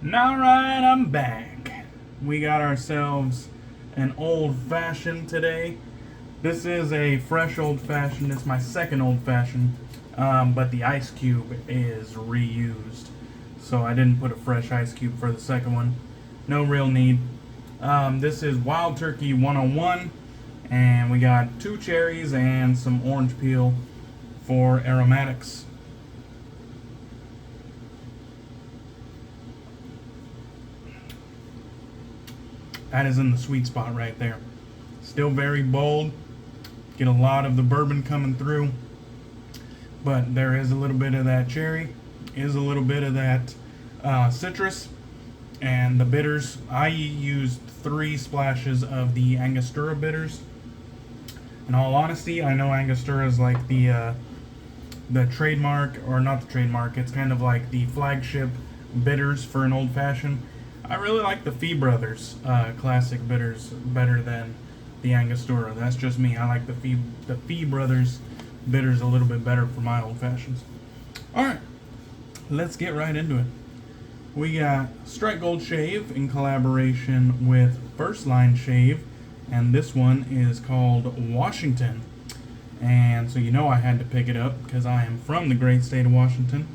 Alright, I'm back. We got ourselves an old fashioned today. This is a fresh old fashioned. It's my second old fashioned, but the ice cube is reused. So I didn't put a fresh ice cube for the second one. No real need. This is Wild Turkey 101, and we got 2 cherries and some orange peel for aromatics. That is in the sweet spot right there. Still very bold. Get a lot of the bourbon coming through. But there is a little bit of that cherry. Is a little bit of that citrus. And the bitters, I used 3 splashes of the Angostura bitters. In all honesty, I know Angostura is like the trademark, or not the trademark, it's kind of like the flagship bitters for an old fashioned. I really like the Fee Brothers classic bitters better than the Angostura. That's just me. I like the Fee Brothers bitters a little bit better for my old fashions. Alright, let's get right into it. We got Strike Gold Shave in collaboration with First Line Shave, and this one is called Washington. And so you know I had to pick it up because I am from the great state of Washington.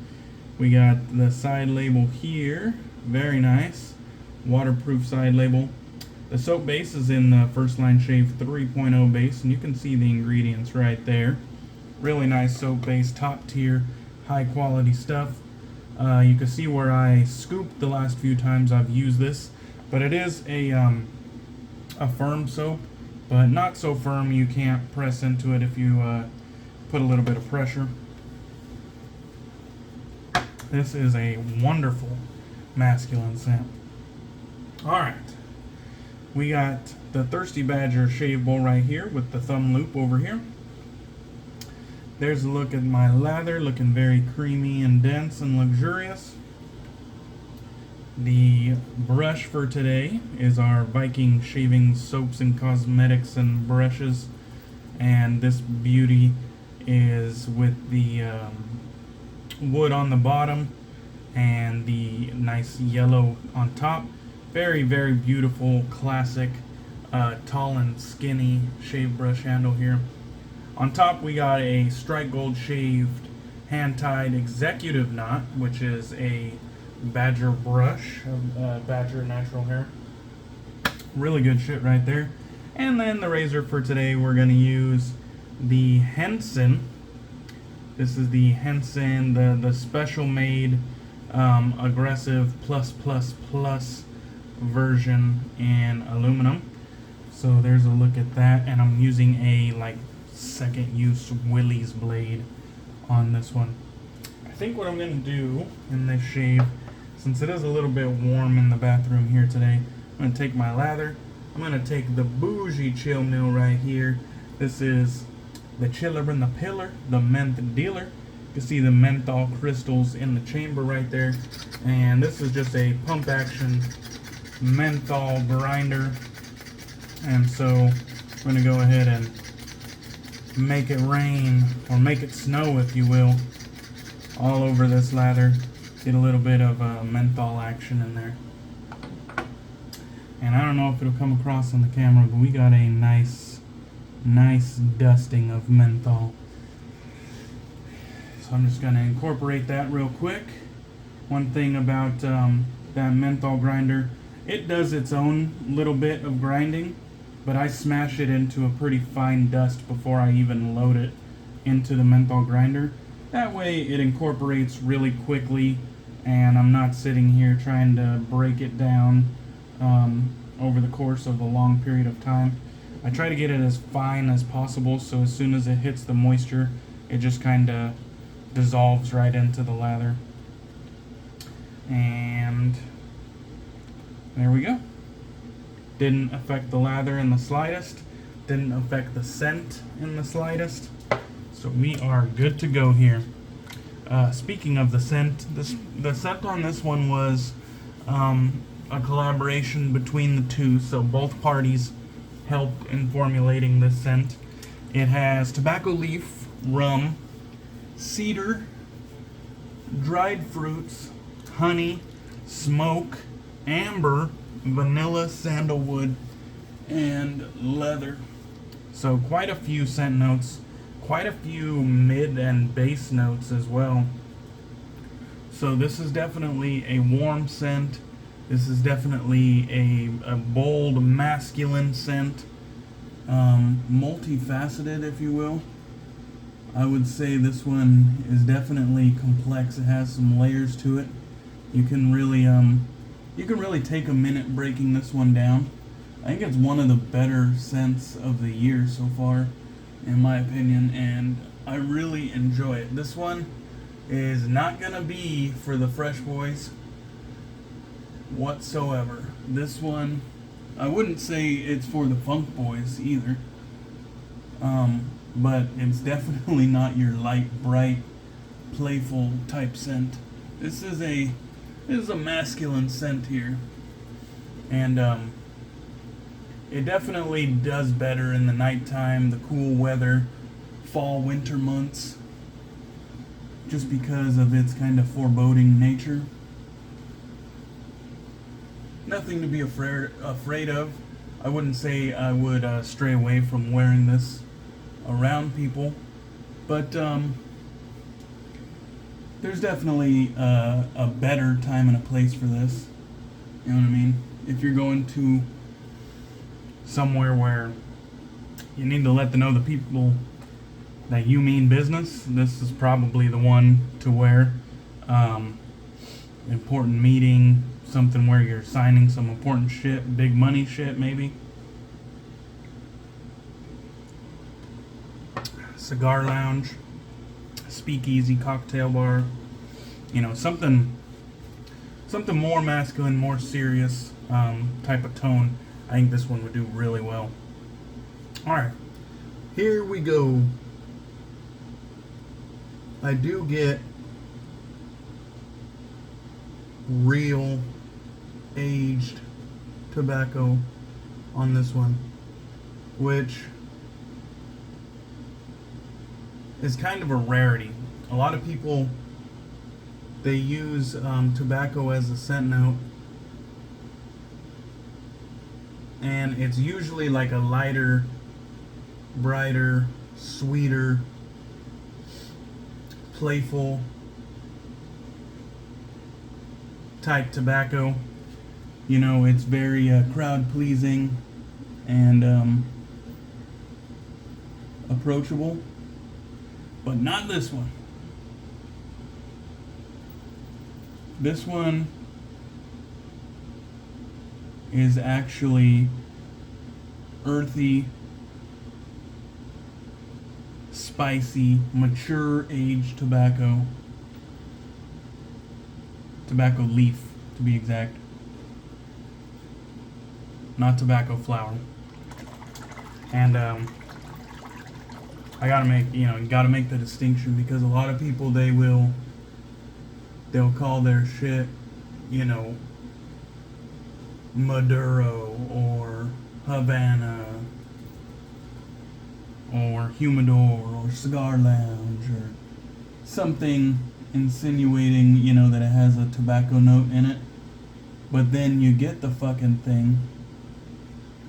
We got the side label here, very nice. Waterproof side label. The soap base is in the First Line Shave 3.0 base, and you can see the ingredients right there. Really nice soap base, top tier, high quality stuff. You can see where I scooped the last few times I've used this, but it is a firm soap, but not so firm you can't press into it if you put a little bit of pressure. This is a wonderful masculine scent. Alright, we got the Thirsty Badger shave bowl right here with the thumb loop over here. There's a look at my lather, looking very creamy and dense and luxurious. The brush for today is our Viking shaving soaps and cosmetics and brushes, and this beauty is with the wood on the bottom and the nice yellow on top. Very, very beautiful, classic, tall and skinny shave brush handle here. On top we got a Strike Gold shaved hand-tied executive knot, which is a badger brush, badger natural hair. Really good shit right there. And then the razor for today, we're going to use the Henson. This is the Henson, the special made Aggressive plus version in aluminum. So there's a look at that, and I'm using a like second use Willy's blade on this one. I think what I'm going to do in this shave, since it is a little bit warm in the bathroom here today, I'm going to take my lather. I'm going to take the bougie chill mill right here. This is the chiller and the pillar, the menth dealer. You can see the menthol crystals in the chamber right there. And this is just a pump action menthol grinder. And so I'm going to go ahead and make it rain, or make it snow if you will, all over this lather. Get a little bit of menthol action in there. And I don't know if it'll come across on the camera, but we got a nice dusting of menthol. So I'm just going to incorporate that real quick. One thing about that menthol grinder, it does its own little bit of grinding, but I smash it into a pretty fine dust before I even load it into the menthol grinder. That way it incorporates really quickly, and I'm not sitting here trying to break it down over the course of a long period of time. I try to get it as fine as possible, so as soon as it hits the moisture, it just kind of dissolves right into the lather. And there we go. Didn't affect the lather in the slightest. Didn't affect the scent in the slightest. So we are good to go here. Speaking of the scent, the scent on this one was a collaboration between the two, so both parties helped in formulating this scent. It has tobacco leaf, rum, cedar, dried fruits, honey, smoke, amber, vanilla, sandalwood, and leather. So quite a few scent notes, quite a few mid and base notes as well. So this is definitely a warm scent. This is definitely a bold, masculine scent. Multifaceted, if you will. I would say this one is definitely complex. It has some layers to it. You can really take a minute breaking this one down. I think it's one of the better scents of the year so far, in my opinion, and I really enjoy it. This one is not gonna be for the fresh boys whatsoever. This one, I wouldn't say it's for the funk boys either, but it's definitely not your light, bright, playful type scent. This is a masculine scent here, and it definitely does better in the nighttime, the cool weather, fall, winter months, just because of its kind of foreboding nature. Nothing to be afraid of. I wouldn't say I would stray away from wearing this around people, but there's definitely a better time and a place for this. You know what I mean? If you're going to somewhere where you need to let know the people that you mean business, this is probably the one to wear. Important meeting, something where you're signing some important shit, big money shit maybe. Cigar lounge, speakeasy, cocktail bar, you know, something more masculine, more serious type of tone. I think this one would do really well. Alright, here we go. I do get real aged tobacco on this one, which is kind of a rarity. A lot of people, they use tobacco as a scent note, and it's usually like a lighter, brighter, sweeter, playful type tobacco. You know, it's very crowd pleasing and approachable, but not this one. This one is actually earthy, spicy, mature aged tobacco. Tobacco leaf, to be exact. Not tobacco flower. And I gotta make the distinction, because a lot of people, they'll call their shit, you know, Maduro or Havana or Humidor or Cigar Lounge or something insinuating, you know, that it has a tobacco note in it. But then you get the fucking thing,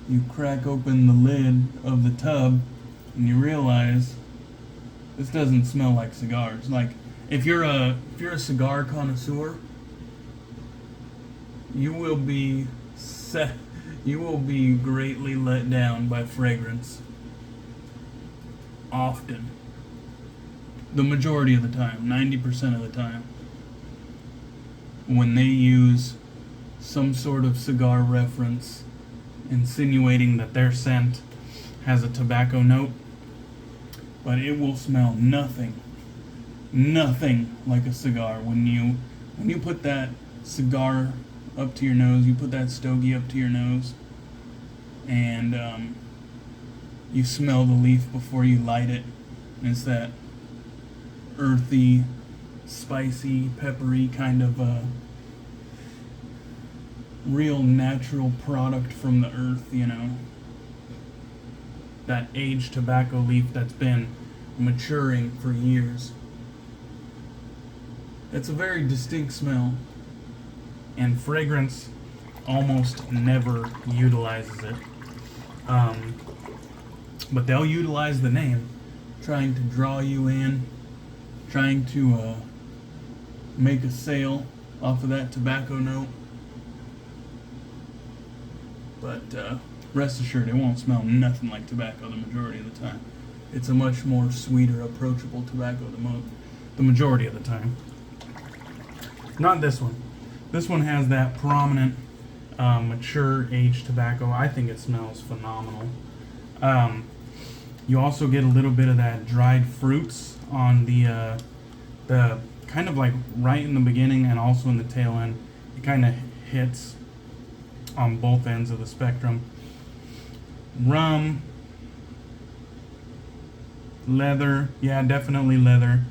you crack open the lid of the tub, and you realize this doesn't smell like cigars. Like, if you're a cigar connoisseur, you will be greatly let down by fragrance. Often. The majority of the time, 90% of the time, when they use some sort of cigar reference insinuating that their scent has a tobacco note, but it will smell nothing like a cigar. When you put that cigar up to your nose, you put that stogie up to your nose, and you smell the leaf before you light it, and it's that earthy, spicy, peppery kind of real natural product from the earth, you know. That aged tobacco leaf that's been maturing for years. It's a very distinct smell. and fragrance almost never utilizes it. But they'll utilize the name, trying to draw you in, trying to make a sale off of that tobacco note. But rest assured, it won't smell nothing like tobacco the majority of the time. It's a much more sweeter, approachable tobacco the majority of the time. Not this one. This one has that prominent, mature aged tobacco. I think it smells phenomenal. You also get a little bit of that dried fruits on the kind of like right in the beginning and also in the tail end. It kind of hits on both ends of the spectrum. Rum, leather, yeah, definitely leather.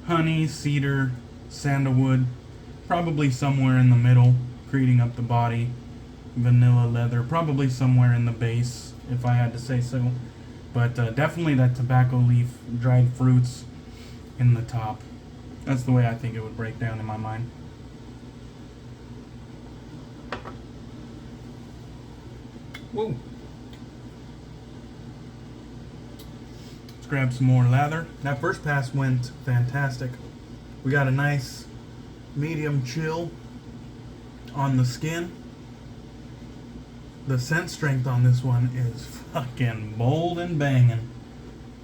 Honey, cedar, sandalwood, probably somewhere in the middle, creating up the body. Vanilla leather, probably somewhere in the base, if I had to say so. But definitely that tobacco leaf, dried fruits in the top. That's the way I think it would break down in my mind. Whoa. Let's grab some more lather. That first pass went fantastic. We got a nice medium chill on the skin. The scent strength on this one is fucking bold and banging,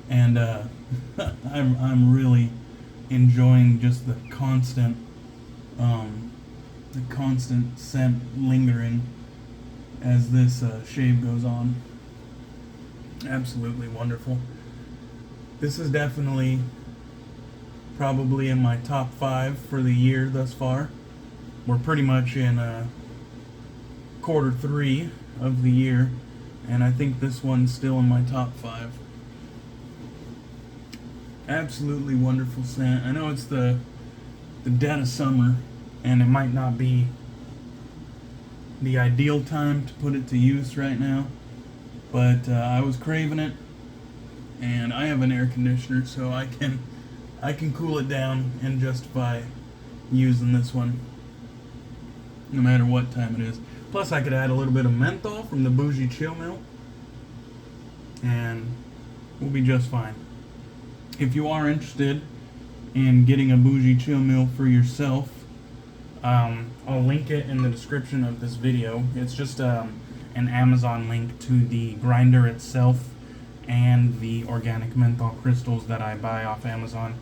and I'm really enjoying just the constant scent lingering as this shave goes on. Absolutely wonderful. This is definitely probably in my top 5 for the year thus far. We're pretty much in quarter 3 of the year, and I think this one's still in my top 5. Absolutely wonderful scent. I know it's the dead of summer, and it might not be the ideal time to put it to use right now, but I was craving it, and I have an air conditioner, so I can cool it down and justify using this one no matter what time it is. Plus I could add a little bit of menthol from the Bougie Chill Mill, and we'll be just fine. If you are interested in getting a Bougie Chill Mill for yourself, I'll link it in the description of this video. It's just an Amazon link to the grinder itself and the organic menthol crystals that I buy off Amazon.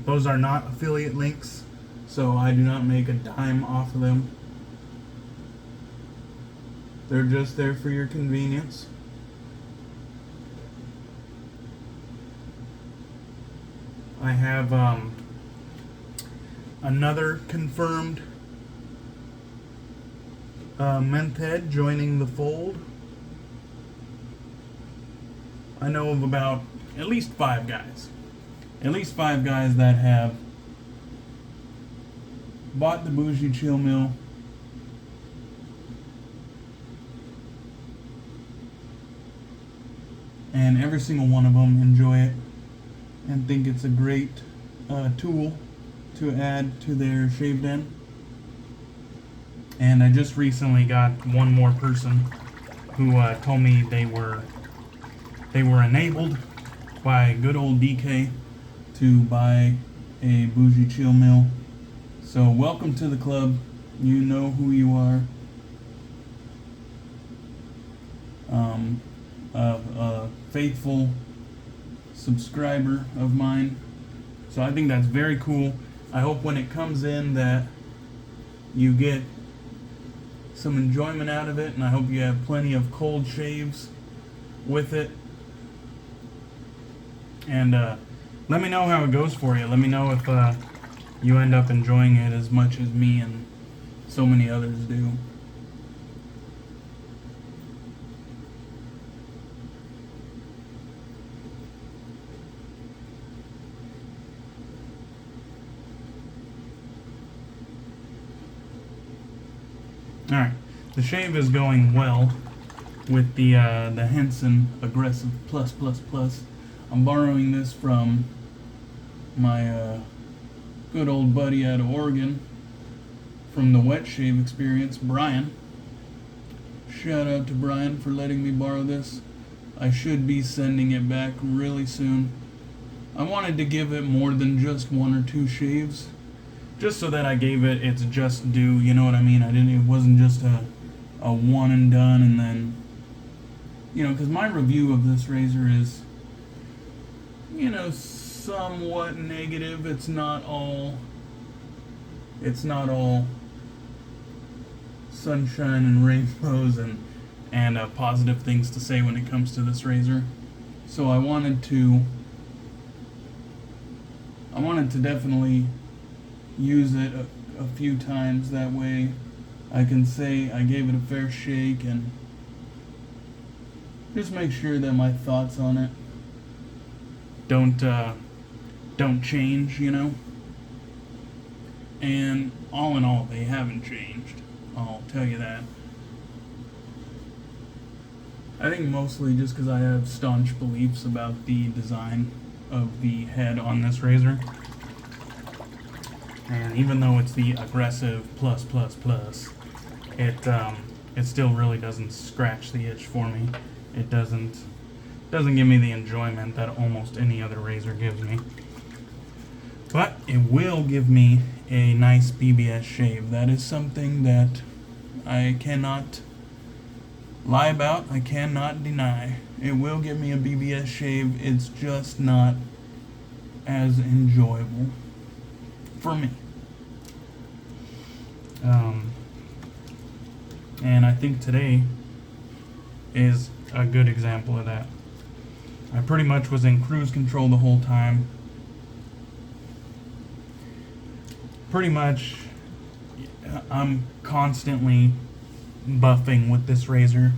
Those are not affiliate links, so I do not make a dime off of them. They're just there for your convenience. I have another confirmed meth head joining the fold. I know of about at least 5 guys. At least 5 guys that have bought the Bougie Chill Mill, and every single one of them enjoy it and think it's a great tool to add to their shave den. And I just recently got one more person who told me they were enabled by good old DK to buy a Bougie Chill Mill. So welcome to the club. You know who you are. A faithful subscriber of mine. So I think that's very cool. I hope when it comes in that you get some enjoyment out of it, and I hope you have plenty of cold shaves with it. And let me know how it goes for you. Let me know if you end up enjoying it as much as me and so many others do. Alright, the shave is going well with the Henson Aggressive Plus. I'm borrowing this from my good old buddy out of Oregon, from the wet shave experience, Brian. Shout out to Brian for letting me borrow this. I should be sending it back really soon. I wanted to give it more than just 1 or 2 shaves, just so that I gave it its just due, you know what I mean? It wasn't just a one and done, and then, you know, because my review of this razor is, you know, somewhat negative. It's not all sunshine and rainbows and positive things to say when it comes to this razor. So I wanted to definitely use it a few times, that way I can say I gave it a fair shake and just make sure that my thoughts on it don't change, you know. And all in all, they haven't changed, I'll tell you that. I think mostly just because I have staunch beliefs about the design of the head on this razor. And even though it's the Aggressive plus, it still really doesn't scratch the itch for me. It doesn't give me the enjoyment that almost any other razor gives me. But it will give me a nice BBS shave. That is something that I cannot lie about, I cannot deny. It will give me a BBS shave. It's just not as enjoyable for me. And I think today is a good example of that. I pretty much was in cruise control the whole time. Pretty much, I'm constantly buffing with this razor,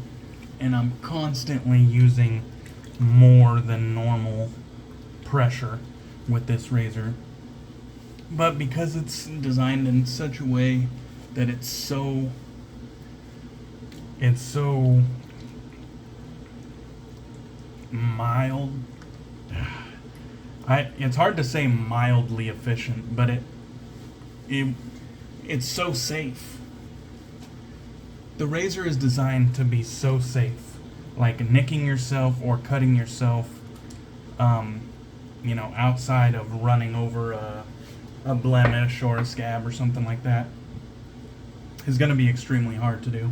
and I'm constantly using more than normal pressure with this razor. But because it's designed in such a way that it's so mild, it's hard to say mildly efficient, but it's so safe. The razor is designed to be so safe, like nicking yourself or cutting yourself, you know, outside of running over a blemish or a scab or something like that, is going to be extremely hard to do.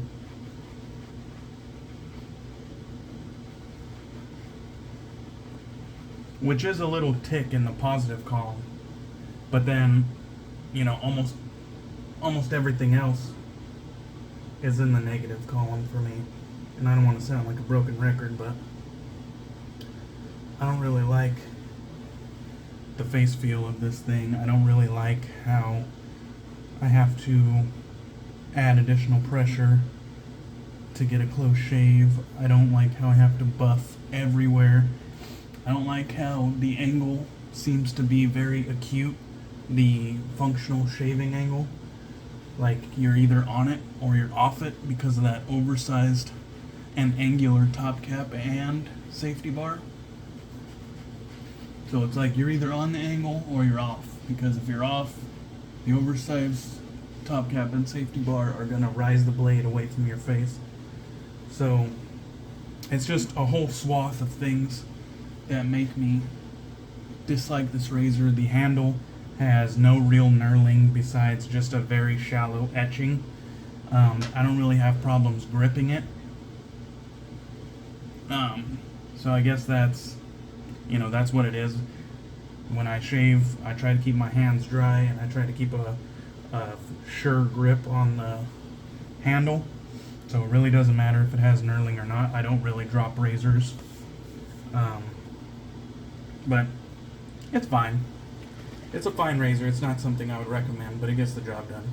Which is a little tick in the positive column, but then, you know, almost everything else is in the negative column for me. And I don't want to sound like a broken record, but I don't really like the face feel of this thing. I don't really like how I have to add additional pressure to get a close shave. I don't like how I have to buff everywhere. I don't like how the angle seems to be very acute, the functional shaving angle. Like you're either on it or you're off it because of that oversized and angular top cap and safety bar. So it's like you're either on the angle or you're off, because if you're off, the oversized top cap and safety bar are gonna rise the blade away from your face. So it's just a whole swath of things that make me dislike this razor. The handle has no real knurling besides just a very shallow etching. I don't really have problems gripping it. So I guess that's, you know, that's what it is. When I shave, I try to keep my hands dry, and I try to keep a sure grip on the handle. So it really doesn't matter if it has knurling or not. I don't really drop razors. But it's fine. It's a fine razor. It's not something I would recommend, but it gets the job done.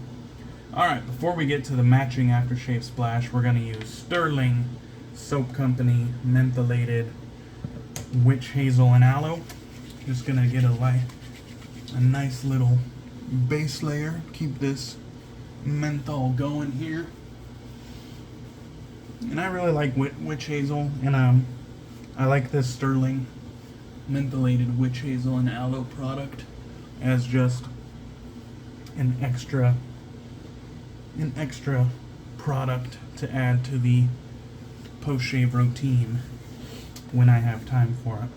Alright, before we get to the matching aftershave splash, we're going to use Stirling Soap Company Mentholated Witch Hazel and Aloe. Just going to get a nice little base layer. Keep this menthol going here. And I really like Witch Hazel, and I like this Stirling Mentholated Witch Hazel and Aloe product as just an extra an extra product to add to the post-shave routine when I have time for it.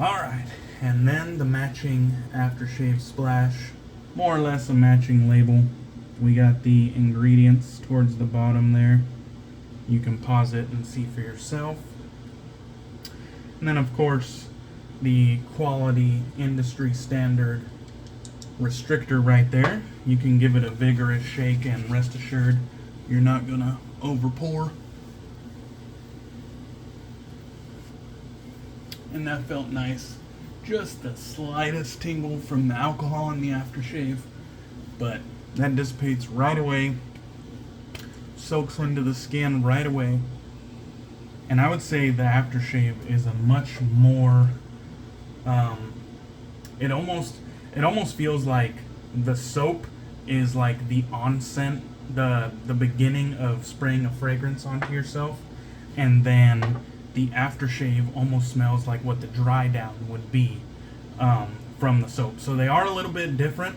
Alright, and then the matching aftershave splash, more or less a matching label. We got the ingredients towards the bottom there. You can pause it and see for yourself. And then of course the quality industry standard restrictor right there. You can give it a vigorous shake and rest assured you're not gonna over pour. And that felt nice. Just the slightest tingle from the alcohol in the aftershave, but that dissipates right away, soaks into the skin right away. And I would say the aftershave is a much more it almost feels like the soap is like the onset, the beginning of spraying a fragrance onto yourself, and then the aftershave almost smells like what the dry down would be from the soap. So they are a little bit different,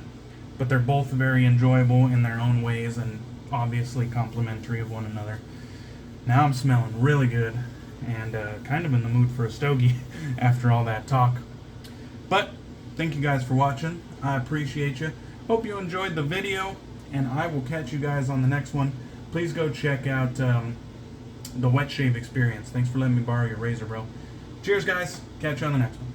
but they're both very enjoyable in their own ways and obviously complementary of one another. Now I'm smelling really good and kind of in the mood for a stogie after all that talk. But thank you guys for watching. I appreciate you. Hope you enjoyed the video, and I will catch you guys on the next one. Please go check out the wet shave experience. Thanks for letting me borrow your razor, bro. Cheers, guys. Catch you on the next one.